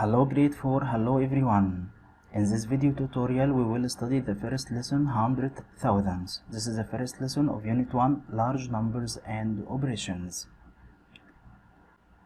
Hello grade 4, hello everyone. In this video tutorial we will study the first lesson, hundred thousands. This is the first lesson of unit 1, large numbers and operations.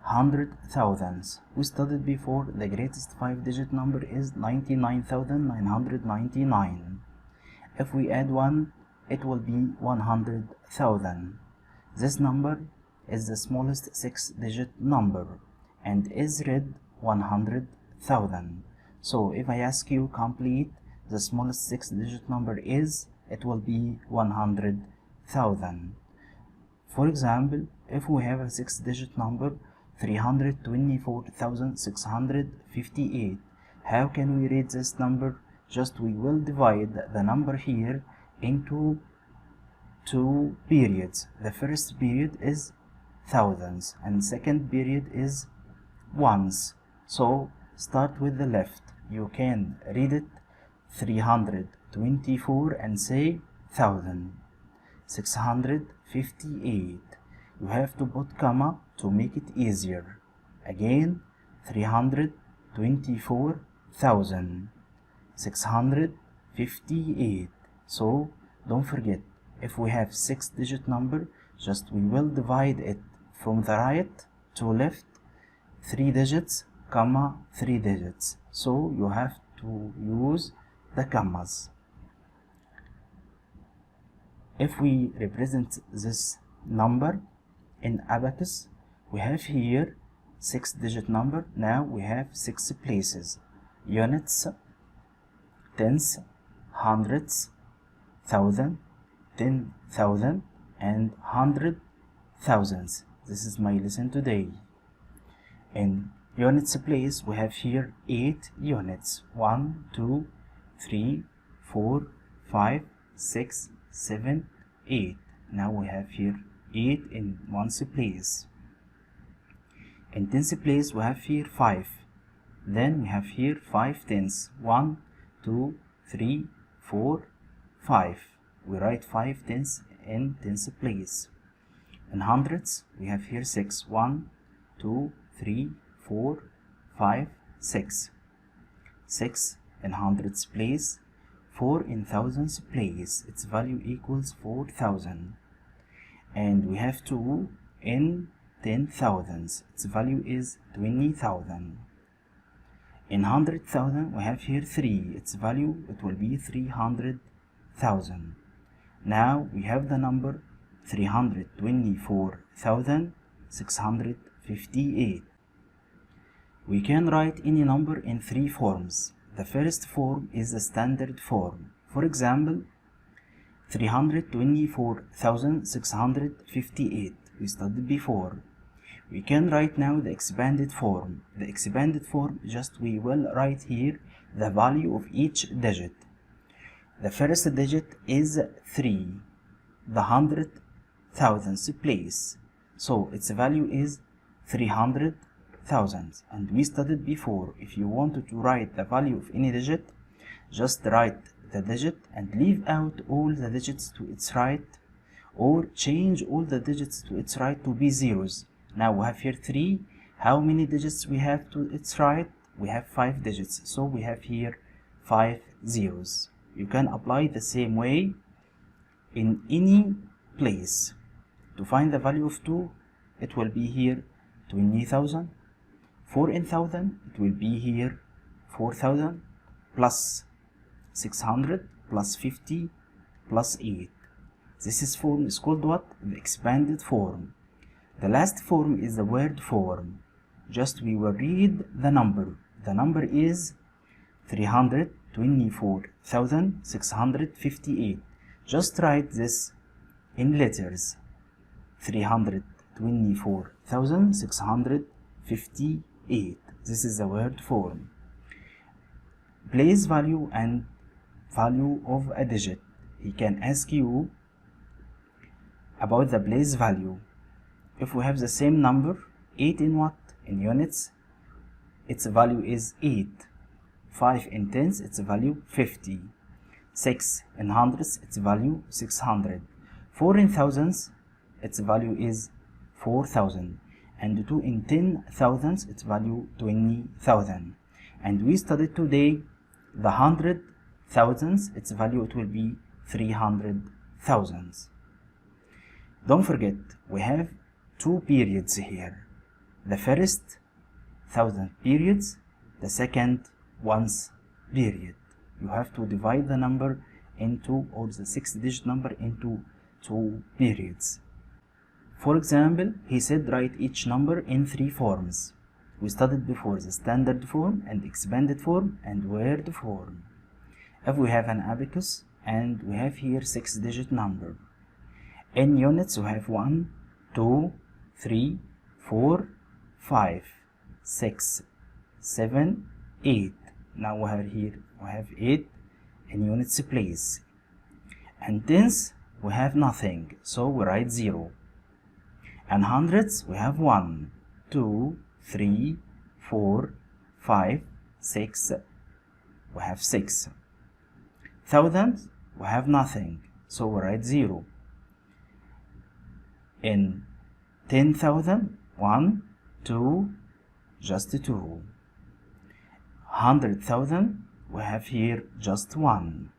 Hundred thousands. We studied before the greatest 5-digit number is 99,999. If we add 1, it will be 100,000. This number is the smallest 6-digit number and is read 100,000. So if I ask you complete the smallest 6-digit number is, it will be 100,000. For example, if we have a 6-digit number 324,658, how can we read this number? Just we will divide the number here into two periods. The first period is thousands and second period is ones. So start with the left. You can read it 324 and say thousand. 658. You have to put comma to make it easier. Again 324,000. 658. So don't forget, if we have 6-digit number, just we will divide it from the right to left, 3 digits, comma 3 digits. So you have to use the commas. If we represent this number in abacus, we have here 6-digit number. Now we have 6 places: units, tens, hundreds, thousand, 10,000 and 100,000s. This is my lesson today. In units place, we have here 8 units: 1, 2, 3, 4, 5, 6, 7, 8. Now we have here 8 in ones place. In tens place, we have here 5. Then we have here 5 tens: 1, 2, 3, 4, 5. We write 5 tens in tens place. In hundreds, we have here 6: 1, 2, 3, 4, 5, 6. 6 in hundreds place, 4 in thousands place. Its value equals 4,000. And we have 2 in 10,000s. Its value is 20,000. In 100,000, we have here 3. Its value, it will be 300,000. Now we have the number 324,658. We can write any number in 3 forms. The first form is the standard form. For example, 324,658 we studied before. We can write now the expanded form. The expanded form, just we will write here the value of each digit. The first digit is 3, the 100,000th place. So its value is 300,000. And we studied before, if you wanted to write the value of any digit, just write the digit and leave out all the digits to its right, or change all the digits to its right to be zeros. Now we have here 3. How many digits we have to its right? We have 5 digits. So we have here 5 zeros. You can apply the same way in any place. To find the value of 2, it will be here 20,000. 4 in 1,000, it will be here 4,000 plus 600 plus 50 plus 8. This form is called what? The expanded form. The last form is the word form. Just we will read the number. The number is 324,658. Just write this in letters. 324,658. This is the word form. Place value and value of a digit. He can ask you about the place value. If we have the same number, 8 in what? In units, its value is 8. 5 in tens, its value 50. 6 in hundreds, its value 600. 4 in thousands, its value is 4,000. And 2 in 10,000s, its value 20,000. And we studied today the hundred thousands, its value it will be 300,000. Don't forget, we have two periods here. The first 1000 periods, the second ones period. You have to divide the number into, or the 6-digit number into two periods. For example, he said write each number in 3 forms. We studied before the standard form and expanded form and word form. If we have an abacus and we have here 6-digit number, in units we have 1, 2, 3, 4, 5, 6, 7, 8. Now we have 8 in units place. And tens we have nothing, so we write 0. And hundreds we have 1, 2, 3, 4, 5, 6, we have 6. Thousands we have nothing, so we write 0. In 10,000, 1, 2, just 2. 100,000 we have here just 1.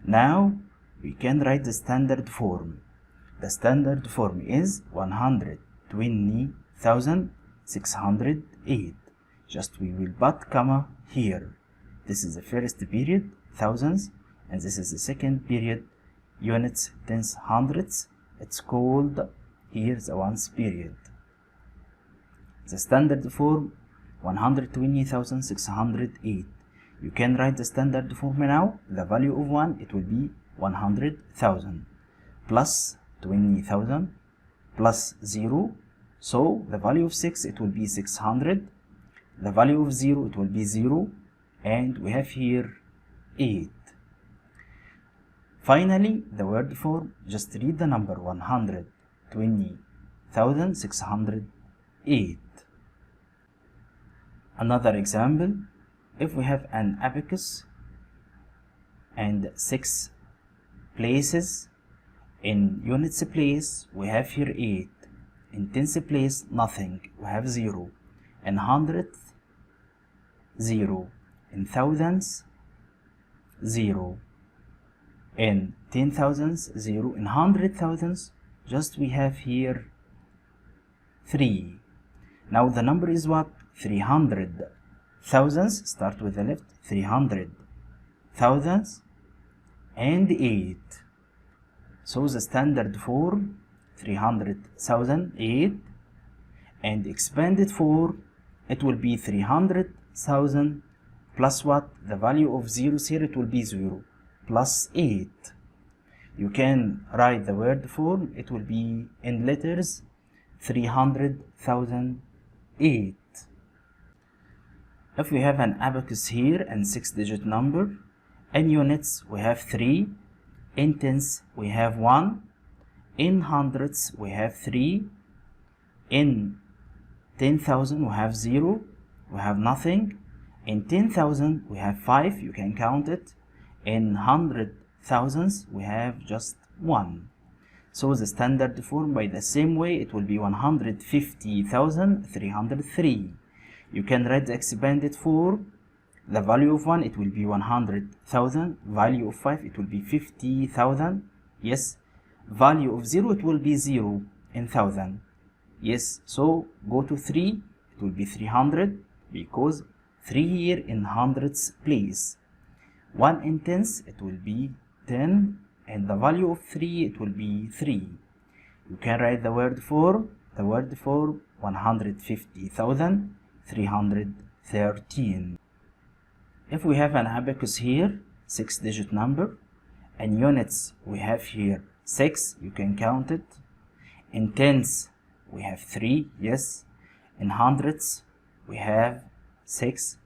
Now we can write the standard form. The standard form is 120,608. Just we will put comma here. This is the first period, thousands, and this is the second period, units, tens, hundreds. It's called here the ones period. The standard form 120,608. You can write the standard form now. The value of 1 it will be 100,000 plus 20,000 plus 0. So the value of 6 it will be 600. The value of 0 it will be 0, and we have here 8. Finally, the word form, just read the number 120,608. Another example, if we have an abacus and 6 places, in units place we have here 8, in tens place nothing, we have 0, in hundredths 0, in thousands 0, in 10,000s 0, in 100,000s just we have here 3. Now the number is what? 300 thousands, start with the left, 300 thousands and 8. So the standard form 300,008, and expanded form it will be 300,000 plus what? The value of zeros here it will be 0 plus 8. You can write the word form, it will be in letters 300,008. If we have an abacus here and 6-digit number, in units we have 3, in tens we have 1, in hundreds we have 3, in 10,000 we have 0, we have nothing, in 10,000 we have 5, you can count it, in 100,000s we have just 1. So the standard form by the same way it will be 150,303. You can write the expanded form. The value of 1 it will be 100,000, value of 5 it will be 50,000, yes. Value of 0 it will be 0 in 1000, yes. So go to 3, it will be 300 because 3 here in hundreds place. 1 in tens it will be 10, and the value of 3 it will be 3. You can write the word form. The word form 150,313. If we have an abacus here, 6-digit number, and units we have here 6, you can count it. In tens we have 3, yes. In hundreds we have 6.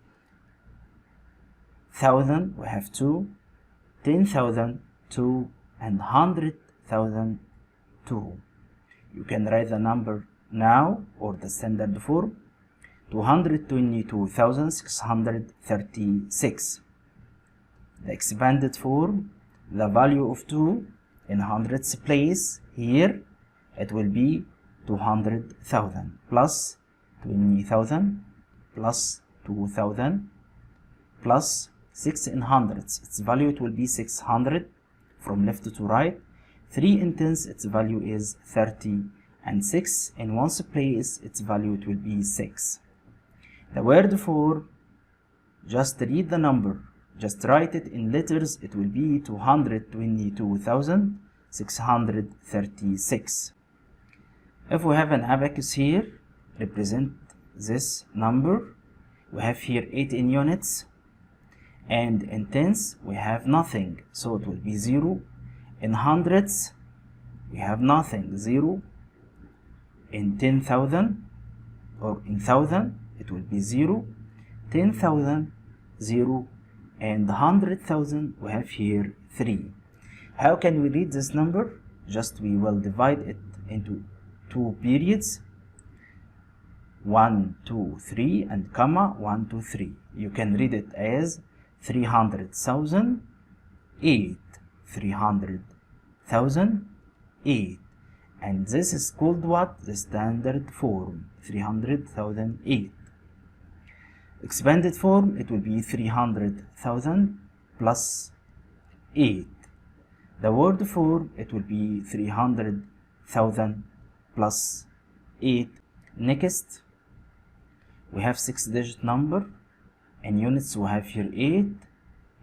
1,000 we have 2, 10,000 2, and 100,000 2. You can write the number now or the standard form 222,636. The expanded form, the value of 2 in hundreds place here it will be 200,000 plus 20,000 plus 2000 plus 6 in hundreds, its value it will be 600 from left to right. 3 in tens, its value is 30, and 6 in ones place, its value it will be 6. The word for, just read the number, just write it in letters, it will be 222,636. If we have an abacus here, represent this number. We have here 8 in units, and in tens we have nothing, so it will be 0. In hundreds we have nothing, 0. In 10,000 or in thousand it will be 0. 10,000, 0, and 100,000 we have here 3. How can we read this number? Just we will divide it into 2 periods, 1, 2, 3, and comma 1, 2, 3. You can read it as 300,000, 8, 300,000, 8, and this is called what? The standard form, 300,000, 8. Expanded form, it will be 300,000 plus 8. The word form, it will be 300,000 plus 8. Next, we have 6-digit number. In units we have here 8.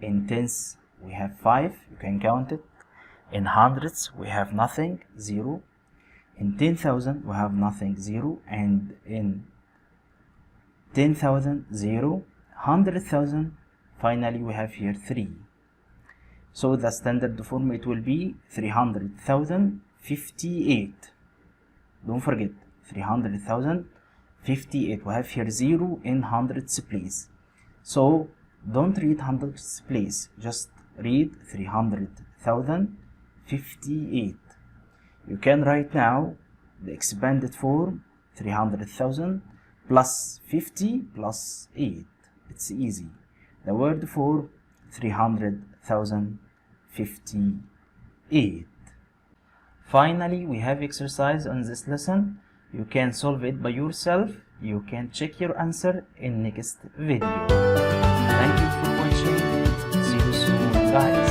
In tens we have 5, you can count it. In hundreds we have nothing, 0. In 10,000 we have nothing, 0. And in 10,000, 0. 100,000, finally we have here 3. So the standard form it will be 300,058. Don't forget 300,058. We have here 0 in hundreds place. So don't read hundreds place, just read 300,058. You can write now the expanded form 300,000 plus 50 plus 8. It's easy. The word for 300,058. Finally, we have exercise on this lesson. You can solve it by yourself. You can check your answer in next video. Thank you for watching. See you soon, guys.